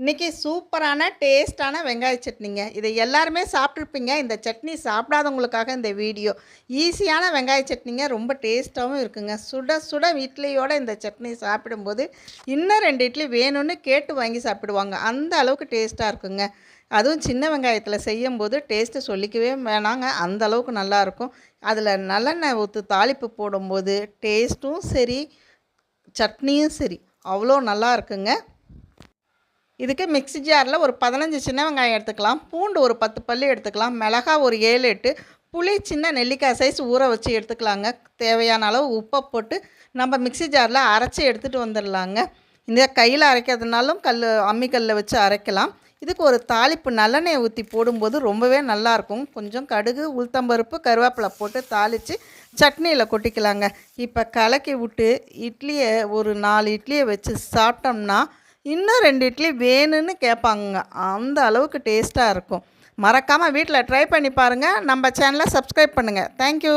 இன்றைக்கி சூப்பரான டேஸ்ட்டான வெங்காய சட்னிங்க. இதை எல்லாருமே சாப்பிட்ருப்பீங்க. இந்த சட்னி சாப்பிடாதவங்களுக்காக இந்த வீடியோ. ஈஸியான வெங்காய சட்னிங்க, ரொம்ப டேஸ்ட்டாகவும் இருக்குங்க. சுட சுட இட்லியோட இந்த சட்னி சாப்பிடும்போது இன்னும் 2 இட்லி வேணும்னு கேட்டு வாங்கி சாப்பிடுவாங்க. அந்த அளவுக்கு டேஸ்ட்டாக இருக்குங்க. அதுவும் சின்ன வெங்காயத்தில் செய்யும்போது டேஸ்ட்டு சொல்லிக்கவே வேணாங்க. அந்த அளவுக்கு நல்லாயிருக்கும். அதில் நல்லெண்ணெய் ஊற்றி தாளிப்பு போடும்போது டேஸ்ட்டும் சரி, சட்னியும் சரி அவ்வளோ நல்லா இருக்குங்க. இதுக்கு மிக்ஸி ஜாரில் ஒரு 15 சின்ன வெங்காயம் எடுத்துக்கலாம், பூண்டு ஒரு 10 பல்லு எடுத்துக்கலாம், மிளகாய் ஒரு 7 8, புளி சின்ன நெல்லிக்காய் சைஸ் ஊற வச்சு எடுத்துக்கலாங்க. தேவையான அளவு உப்பை போட்டு நம்ம மிக்ஸி ஜாரில் அரைச்சி எடுத்துகிட்டு வந்துடலாங்க. இந்த கையில் அரைக்கிறதுனாலும் அம்மிக்கல்லில் வச்சு அரைக்கலாம். இதுக்கு ஒரு தாளிப்பு நல்லெண்ணெயை ஊற்றி போடும்போது ரொம்பவே நல்லாயிருக்கும். கொஞ்சம் கடுகு, உளுத்தம்பருப்பு, கருவேப்பிலை போட்டு தாளித்து சட்னியில் கொட்டிக்கலாங்க. இப்போ கலக்கி விட்டு இட்லியை ஒரு 4 இட்லியை வச்சு சாப்பிட்டோம்னா இன்னும் 2 இட்லி வேணும்னு கேட்பாங்க. அந்த அளவுக்கு டேஸ்ட்டாக இருக்கும். மறக்காமல் வீட்டில் ட்ரை பண்ணி பாருங்கள். நம்ம சேனலை சப்ஸ்கிரைப் பண்ணுங்கள். தேங்க்யூ.